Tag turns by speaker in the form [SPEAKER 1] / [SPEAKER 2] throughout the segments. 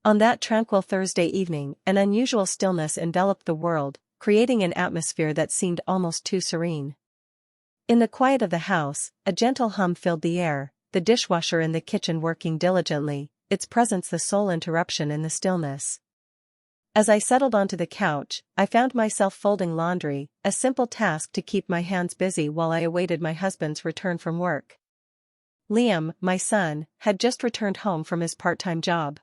[SPEAKER 1] On that tranquil Thursday evening, an unusual stillness enveloped the world, creating an atmosphere that seemed almost too serene. In the quiet of the house, a gentle hum filled the air, the dishwasher in the kitchen working diligently, its presence the sole interruption in the stillness. As I settled onto the couch, I found myself folding laundry, a simple task to keep my hands busy while I awaited my husband's return from work. Liam, my son, had just returned home from his part-time job.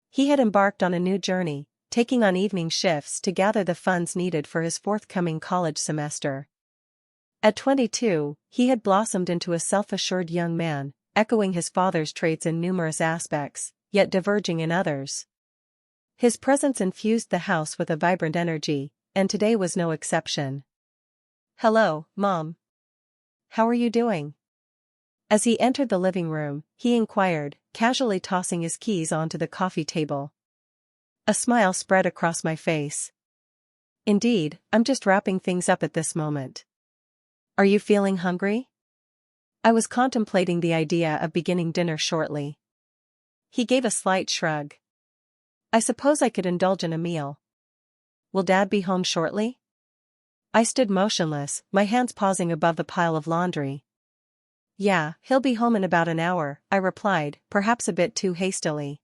[SPEAKER 1] He had embarked on a new journey, taking on evening shifts to gather the funds needed for his forthcoming college semester. At 22, he had blossomed into a self-assured young man, echoing his father's traits in numerous aspects, yet diverging in others. His presence infused the house with a vibrant energy, and today was no exception. "Hello, Mom. How are you doing?" As he entered the living room, he inquired, casually tossing his keys onto the coffee table. A smile spread across my face. "Indeed, I'm just wrapping things up at this moment. Are you feeling hungry?" I was contemplating the idea of beginning dinner shortly. He gave a slight shrug. "I suppose I could indulge in a meal. Will Dad be home shortly?" I stood motionless, my hands pausing above the pile of laundry. "Yeah, he'll be home in about an hour," I replied, perhaps a bit too hastily.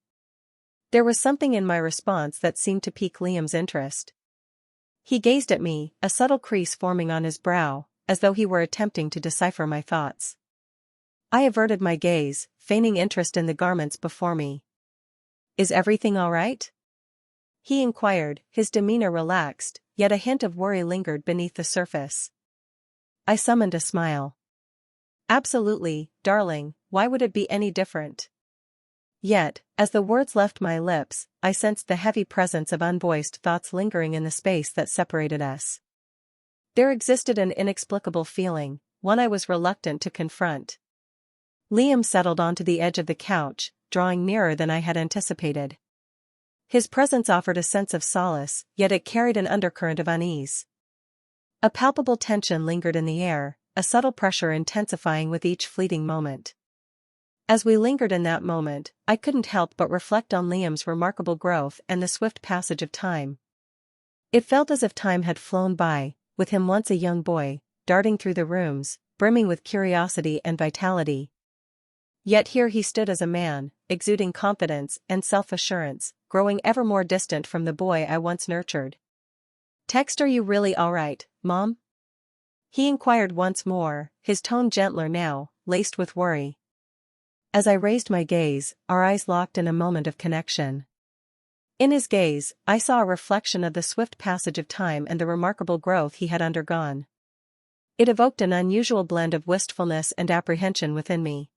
[SPEAKER 1] There was something in my response that seemed to pique Liam's interest. He gazed at me, a subtle crease forming on his brow, as though he were attempting to decipher my thoughts. I averted my gaze, feigning interest in the garments before me. "Is everything all right?" he inquired, his demeanor relaxed, yet a hint of worry lingered beneath the surface. I summoned a smile. "Absolutely, darling, why would it be any different?" Yet, as the words left my lips, I sensed the heavy presence of unvoiced thoughts lingering in the space that separated us. There existed an inexplicable feeling, one I was reluctant to confront. Liam settled onto the edge of the couch, drawing nearer than I had anticipated. His presence offered a sense of solace, yet it carried an undercurrent of unease. A palpable tension lingered in the air, a subtle pressure intensifying with each fleeting moment. As we lingered in that moment, I couldn't help but reflect on Liam's remarkable growth and the swift passage of time. It felt as if time had flown by, with him once a young boy, darting through the rooms, brimming with curiosity and vitality. Yet here he stood as a man, exuding confidence and self-assurance, growing ever more distant from the boy I once nurtured. "Are you really all right, Mom?" he inquired once more, his tone gentler now, laced with worry. As I raised my gaze, our eyes locked in a moment of connection. In his gaze, I saw a reflection of the swift passage of time and the remarkable growth he had undergone. It evoked an unusual blend of wistfulness and apprehension within me.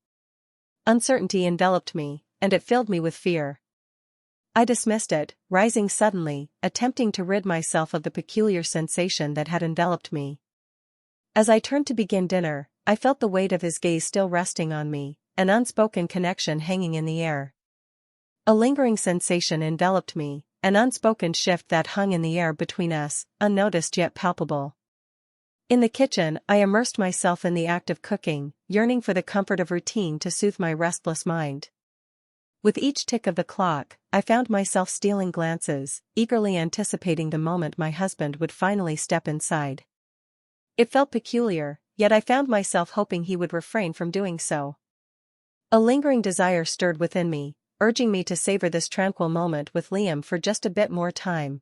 [SPEAKER 1] Uncertainty enveloped me, and it filled me with fear. I dismissed it, rising suddenly, attempting to rid myself of the peculiar sensation that had enveloped me. As I turned to begin dinner, I felt the weight of his gaze still resting on me, an unspoken connection hanging in the air. A lingering sensation enveloped me, an unspoken shift that hung in the air between us, unnoticed yet palpable. In the kitchen, I immersed myself in the act of cooking, yearning for the comfort of routine to soothe my restless mind. With each tick of the clock, I found myself stealing glances, eagerly anticipating the moment my husband would finally step inside. It felt peculiar, yet I found myself hoping he would refrain from doing so. A lingering desire stirred within me, urging me to savor this tranquil moment with Liam for just a bit more time.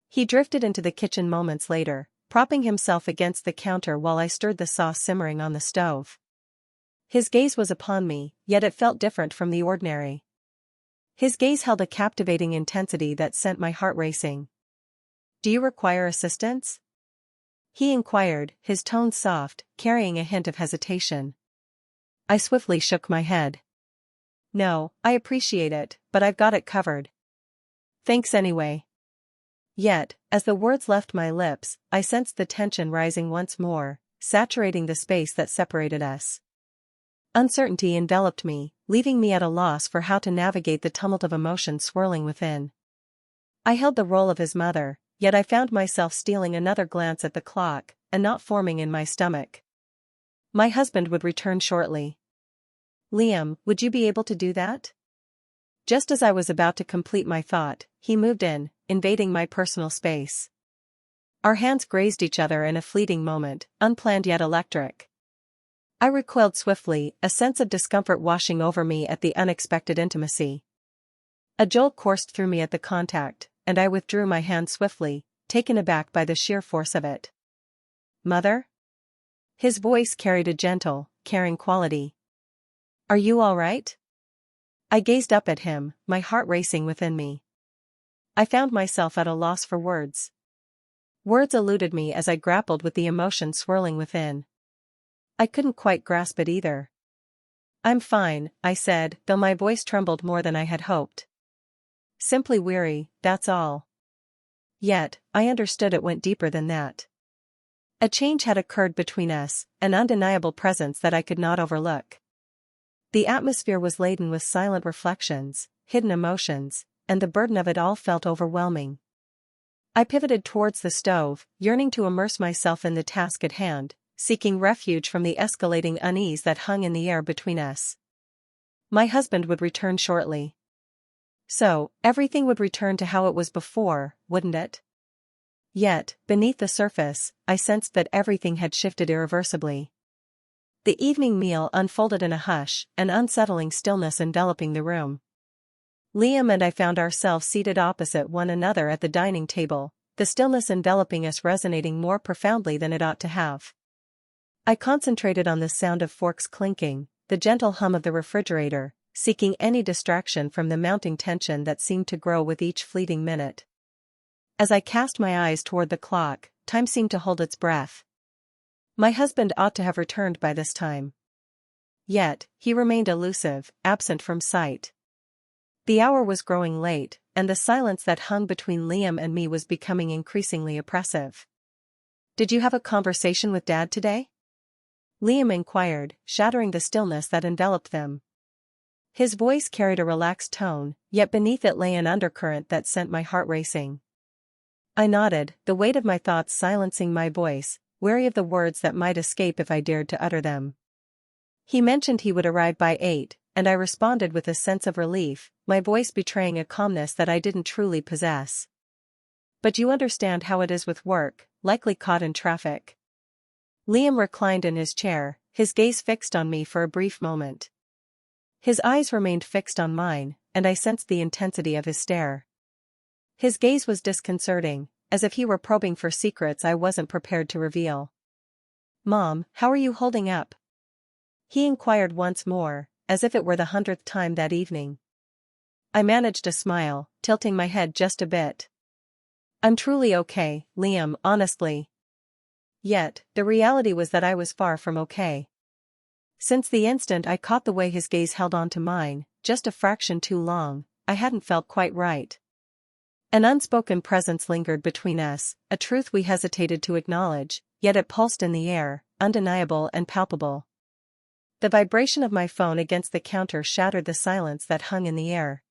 [SPEAKER 1] He drifted into the kitchen moments later, propping himself against the counter while I stirred the sauce simmering on the stove. His gaze was upon me, yet it felt different from the ordinary. His gaze held a captivating intensity that sent my heart racing. "Do you require assistance?" he inquired, his tone soft, carrying a hint of hesitation. I swiftly shook my head. "No, I appreciate it, but I've got it covered. Thanks anyway." Yet, as the words left my lips, I sensed the tension rising once more, saturating the space that separated us. Uncertainty enveloped me, leaving me at a loss for how to navigate the tumult of emotion swirling within. I held the role of his mother, yet I found myself stealing another glance at the clock, a knot forming in my stomach. My husband would return shortly. "Liam, would you be able to do that?" Just as I was about to complete my thought, he moved in, invading my personal space. Our hands grazed each other in a fleeting moment, unplanned yet electric. I recoiled swiftly, a sense of discomfort washing over me at the unexpected intimacy. A jolt coursed through me at the contact, and I withdrew my hand swiftly, taken aback by the sheer force of it. "Mother?" His voice carried a gentle, caring quality. "Are you all right?" I gazed up at him, my heart racing within me. I found myself at a loss for words. Words eluded me as I grappled with the emotion swirling within. I couldn't quite grasp it either. "I'm fine," I said, though my voice trembled more than I had hoped. "Simply weary, that's all." Yet, I understood it went deeper than that. A change had occurred between us, an undeniable presence that I could not overlook. The atmosphere was laden with silent reflections, hidden emotions, and the burden of it all felt overwhelming. I pivoted towards the stove, yearning to immerse myself in the task at hand, seeking refuge from the escalating unease that hung in the air between us. My husband would return shortly. So, everything would return to how it was before, wouldn't it? Yet, beneath the surface, I sensed that everything had shifted irreversibly. The evening meal unfolded in a hush, an unsettling stillness enveloping the room. Liam and I found ourselves seated opposite one another at the dining table, the stillness enveloping us resonating more profoundly than it ought to have. I concentrated on the sound of forks clinking, the gentle hum of the refrigerator, seeking any distraction from the mounting tension that seemed to grow with each fleeting minute. As I cast my eyes toward the clock, time seemed to hold its breath. My husband ought to have returned by this time. Yet, he remained elusive, absent from sight. The hour was growing late, and the silence that hung between Liam and me was becoming increasingly oppressive. "Did you have a conversation with Dad today?" Liam inquired, shattering the stillness that enveloped them. His voice carried a relaxed tone, yet beneath it lay an undercurrent that sent my heart racing. I nodded, the weight of my thoughts silencing my voice, wary of the words that might escape if I dared to utter them. "He mentioned he would arrive by 8, and I responded with a sense of relief, my voice betraying a calmness that I didn't truly possess. "But you understand how it is with work, likely caught in traffic." Liam reclined in his chair, his gaze fixed on me for a brief moment. His eyes remained fixed on mine, and I sensed the intensity of his stare. His gaze was disconcerting, as if he were probing for secrets I wasn't prepared to reveal. "Mom, how are you holding up?" he inquired once more, as if it were the 100th time that evening. I managed a smile, tilting my head just a bit. "I'm truly okay, Liam, honestly." Yet, the reality was that I was far from okay. Since the instant I caught the way his gaze held on to mine, just a fraction too long, I hadn't felt quite right. An unspoken presence lingered between us, a truth we hesitated to acknowledge, yet it pulsed in the air, undeniable and palpable. The vibration of my phone against the counter shattered the silence that hung in the air.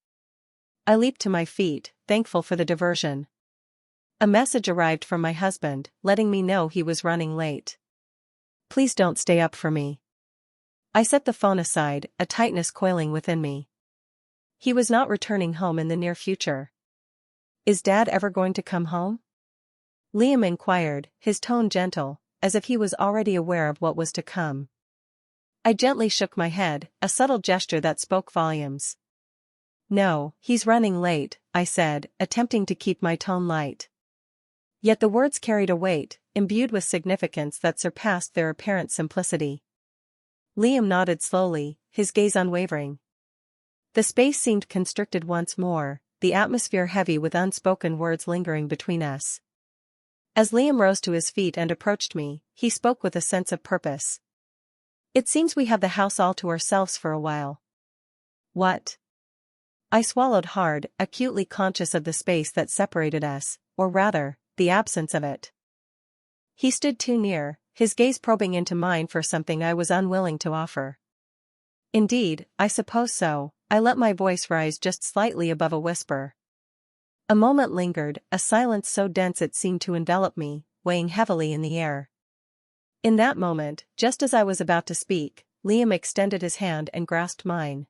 [SPEAKER 1] I leaped to my feet, thankful for the diversion. A message arrived from my husband, letting me know he was running late. "Please don't stay up for me." I set the phone aside, a tightness coiling within me. He was not returning home in the near future. "Is Dad ever going to come home?" Liam inquired, his tone gentle, as if he was already aware of what was to come. I gently shook my head, a subtle gesture that spoke volumes. "No, he's running late," I said, attempting to keep my tone light. Yet the words carried a weight, imbued with significance that surpassed their apparent simplicity. Liam nodded slowly, his gaze unwavering. The space seemed constricted once more, the atmosphere heavy with unspoken words lingering between us. As Liam rose to his feet and approached me, he spoke with a sense of purpose. "It seems we have the house all to ourselves for a while." "What?" I swallowed hard, acutely conscious of the space that separated us, or rather, the absence of it. He stood too near, his gaze probing into mine for something I was unwilling to offer. "Indeed, I suppose so," I let my voice rise just slightly above a whisper. A moment lingered, a silence so dense it seemed to envelop me, weighing heavily in the air. In that moment, just as I was about to speak, Liam extended his hand and grasped mine.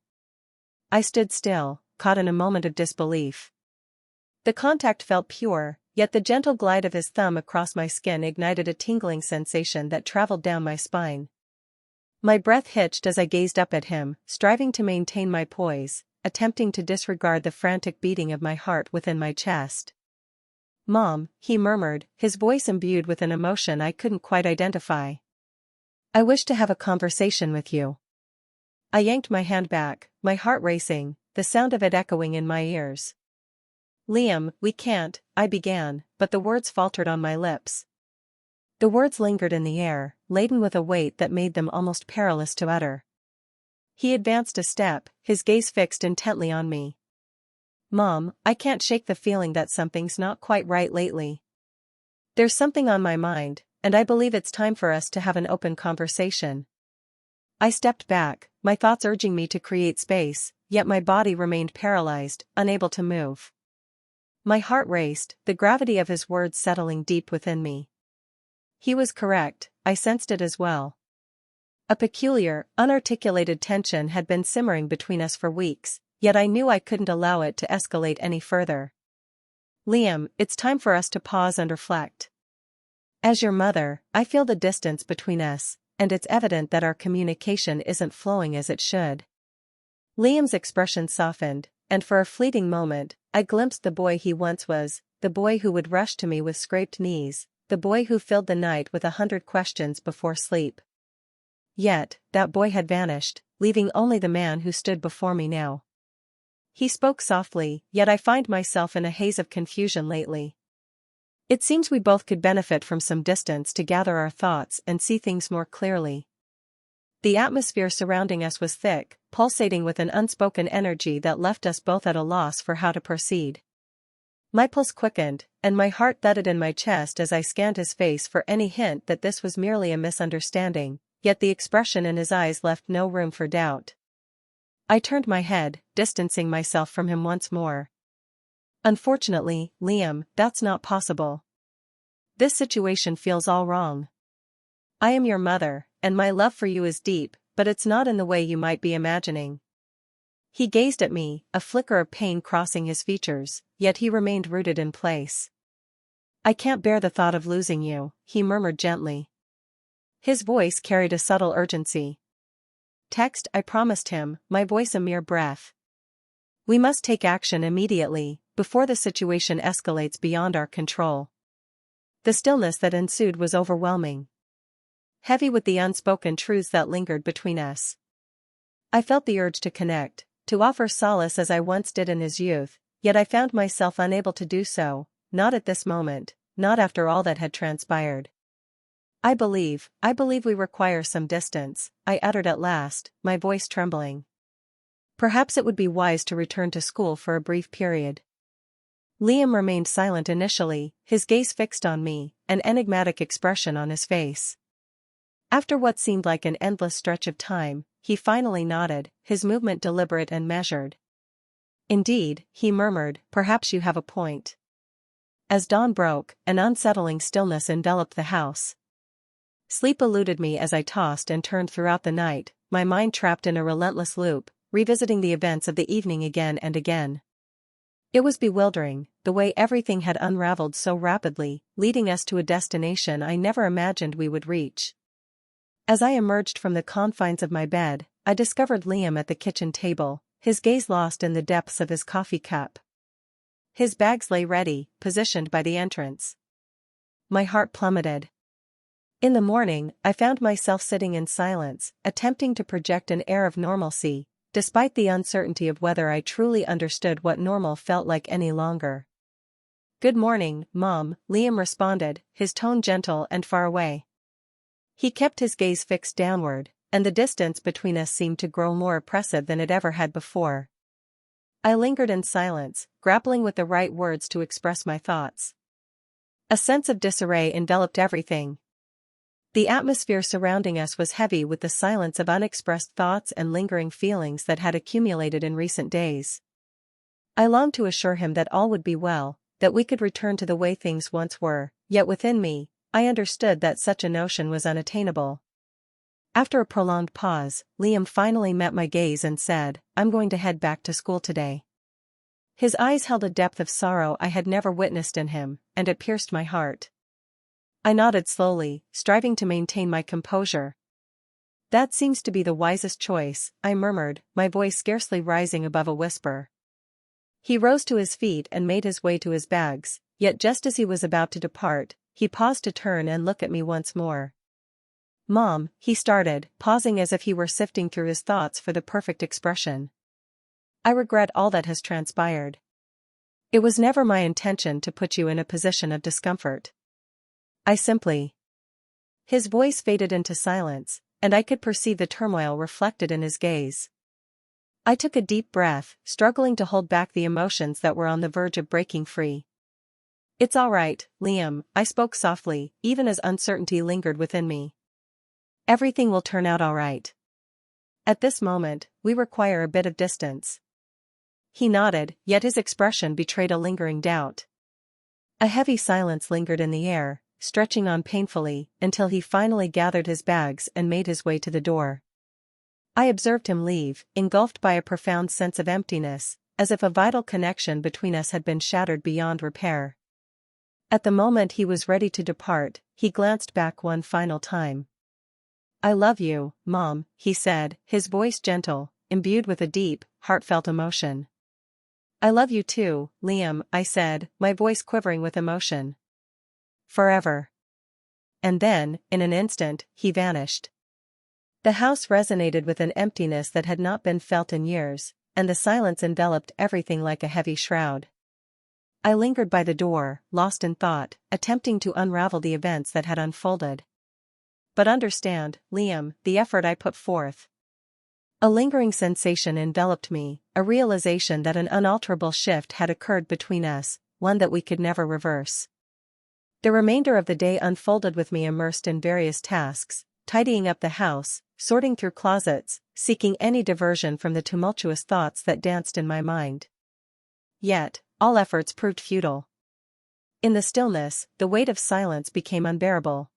[SPEAKER 1] I stood still, caught in a moment of disbelief. The contact felt pure, yet the gentle glide of his thumb across my skin ignited a tingling sensation that traveled down my spine. My breath hitched as I gazed up at him, striving to maintain my poise, attempting to disregard the frantic beating of my heart within my chest. "Mom," he murmured, his voice imbued with an emotion I couldn't quite identify. "I wish to have a conversation with you." I yanked my hand back, my heart racing, the sound of it echoing in my ears. "Liam, we can't," I began, but the words faltered on my lips. The words lingered in the air, laden with a weight that made them almost perilous to utter. He advanced a step, his gaze fixed intently on me. "Mom, I can't shake the feeling that something's not quite right lately. There's something on my mind, and I believe it's time for us to have an open conversation." I stepped back, my thoughts urging me to create space, yet my body remained paralyzed, unable to move. My heart raced, the gravity of his words settling deep within me. He was correct, I sensed it as well. A peculiar, unarticulated tension had been simmering between us for weeks, yet I knew I couldn't allow it to escalate any further. "Liam, it's time for us to pause and reflect. As your mother, I feel the distance between us, and it's evident that our communication isn't flowing as it should." Liam's expression softened, and for a fleeting moment, I glimpsed the boy he once was, the boy who would rush to me with scraped knees, the boy who filled the night with 100 questions before sleep. Yet, that boy had vanished, leaving only the man who stood before me now. He spoke softly, yet I find myself in a haze of confusion lately. "It seems we both could benefit from some distance to gather our thoughts and see things more clearly." The atmosphere surrounding us was thick, pulsating with an unspoken energy that left us both at a loss for how to proceed. My pulse quickened, and my heart thudded in my chest as I scanned his face for any hint that this was merely a misunderstanding, yet the expression in his eyes left no room for doubt. I turned my head, distancing myself from him once more. "Unfortunately, Liam, that's not possible. This situation feels all wrong. I am your mother, and my love for you is deep, but it's not in the way you might be imagining." He gazed at me, a flicker of pain crossing his features, yet he remained rooted in place. "I can't bear the thought of losing you," he murmured gently. His voice carried a subtle urgency. "Text," I promised him, my voice a mere breath. "We must take action immediately, before the situation escalates beyond our control." The stillness that ensued was overwhelming, heavy with the unspoken truths that lingered between us. I felt the urge to connect, to offer solace as I once did in his youth, yet I found myself unable to do so, not at this moment, not after all that had transpired. I believe we require some distance," I uttered at last, my voice trembling. "Perhaps it would be wise to return to school for a brief period." Liam remained silent initially, his gaze fixed on me, an enigmatic expression on his face. After what seemed like an endless stretch of time, he finally nodded, his movement deliberate and measured. "Indeed," he murmured, "perhaps you have a point." As dawn broke, an unsettling stillness enveloped the house. Sleep eluded me as I tossed and turned throughout the night, my mind trapped in a relentless loop, revisiting the events of the evening again and again. It was bewildering, the way everything had unraveled so rapidly, leading us to a destination I never imagined we would reach. As I emerged from the confines of my bed, I discovered Liam at the kitchen table, his gaze lost in the depths of his coffee cup. His bags lay ready, positioned by the entrance. My heart plummeted. In the morning, I found myself sitting in silence, attempting to project an air of normalcy, despite the uncertainty of whether I truly understood what normal felt like any longer. "Good morning, Mom," Liam responded, his tone gentle and far away. He kept his gaze fixed downward, and the distance between us seemed to grow more oppressive than it ever had before. I lingered in silence, grappling with the right words to express my thoughts. A sense of disarray enveloped everything. The atmosphere surrounding us was heavy with the silence of unexpressed thoughts and lingering feelings that had accumulated in recent days. I longed to assure him that all would be well, that we could return to the way things once were, yet within me, I understood that such a notion was unattainable. After a prolonged pause, Liam finally met my gaze and said, "I'm going to head back to school today. His eyes held a depth of sorrow I had never witnessed in him, and it pierced my heart. I nodded slowly, striving to maintain my composure. "That seems to be the wisest choice," I murmured, my voice scarcely rising above a whisper. He rose to his feet and made his way to his bags, yet just as he was about to depart, he paused to turn and look at me once more. "Mom," he started, pausing as if he were sifting through his thoughts for the perfect expression. "I regret all that has transpired. It was never my intention to put you in a position of discomfort. I simply—" His voice faded into silence, and I could perceive the turmoil reflected in his gaze. I took a deep breath, struggling to hold back the emotions that were on the verge of breaking free. "It's all right, Liam," I spoke softly, even as uncertainty lingered within me. "Everything will turn out all right. At this moment, we require a bit of distance." He nodded, yet his expression betrayed a lingering doubt. A heavy silence lingered in the air, stretching on painfully, until he finally gathered his bags and made his way to the door. I observed him leave, engulfed by a profound sense of emptiness, as if a vital connection between us had been shattered beyond repair. At the moment he was ready to depart, he glanced back one final time. "I love you, Mom," he said, his voice gentle, imbued with a deep, heartfelt emotion. "I love you too, Liam," I said, my voice quivering with emotion. "Forever." And then, in an instant, he vanished. The house resonated with an emptiness that had not been felt in years, and the silence enveloped everything like a heavy shroud. I lingered by the door, lost in thought, attempting to unravel the events that had unfolded. "But understand, Liam, the effort I put forth." A lingering sensation enveloped me, a realization that an unalterable shift had occurred between us, one that we could never reverse. The remainder of the day unfolded with me immersed in various tasks, tidying up the house, sorting through closets, seeking any diversion from the tumultuous thoughts that danced in my mind. Yet, all efforts proved futile. In the stillness, the weight of silence became unbearable.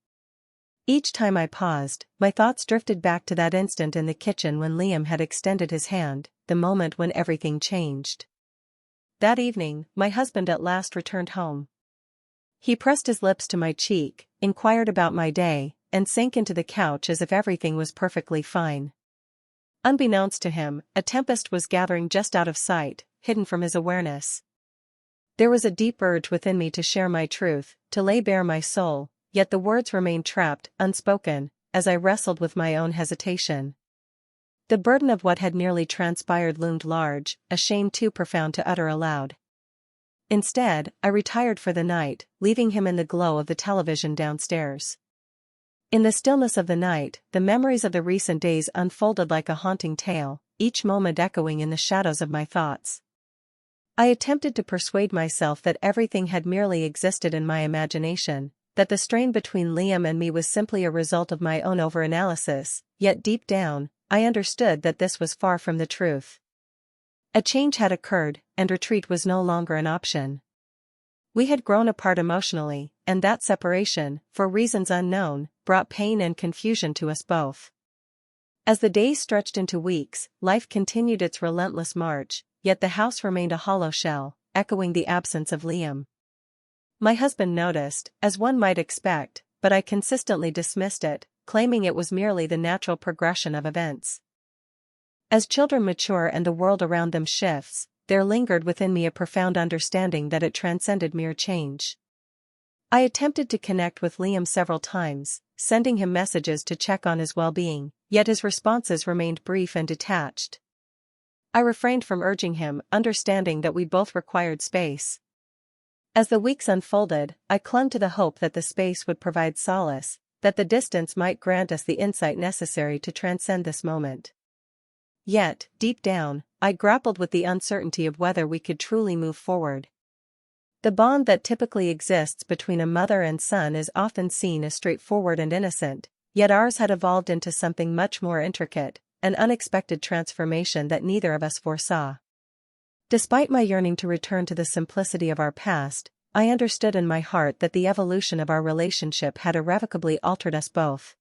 [SPEAKER 1] Each time I paused, my thoughts drifted back to that instant in the kitchen when Liam had extended his hand, the moment when everything changed. That evening, my husband at last returned home. He pressed his lips to my cheek, inquired about my day, and sank into the couch as if everything was perfectly fine. Unbeknownst to him, a tempest was gathering just out of sight, hidden from his awareness. There was a deep urge within me to share my truth, to lay bare my soul, yet the words remained trapped, unspoken, as I wrestled with my own hesitation. The burden of what had nearly transpired loomed large, a shame too profound to utter aloud. Instead, I retired for the night, leaving him in the glow of the television downstairs. In the stillness of the night, the memories of the recent days unfolded like a haunting tale, each moment echoing in the shadows of my thoughts. I attempted to persuade myself that everything had merely existed in my imagination, that the strain between Liam and me was simply a result of my own overanalysis, yet deep down, I understood that this was far from the truth. A change had occurred, and retreat was no longer an option. We had grown apart emotionally, and that separation, for reasons unknown, brought pain and confusion to us both. As the days stretched into weeks, life continued its relentless march, yet the house remained a hollow shell, echoing the absence of Liam. My husband noticed, as one might expect, but I consistently dismissed it, claiming it was merely the natural progression of events. As children mature and the world around them shifts, there lingered within me a profound understanding that it transcended mere change. I attempted to connect with Liam several times, sending him messages to check on his well-being, yet his responses remained brief and detached. I refrained from urging him, understanding that we both required space. As the weeks unfolded, I clung to the hope that the space would provide solace, that the distance might grant us the insight necessary to transcend this moment. Yet, deep down, I grappled with the uncertainty of whether we could truly move forward. The bond that typically exists between a mother and son is often seen as straightforward and innocent, yet ours had evolved into something much more intricate, an unexpected transformation that neither of us foresaw. Despite my yearning to return to the simplicity of our past, I understood in my heart that the evolution of our relationship had irrevocably altered us both.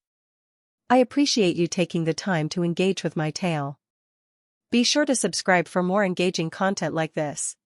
[SPEAKER 1] I appreciate you taking the time to engage with my tale. Be sure to subscribe for more engaging content like this.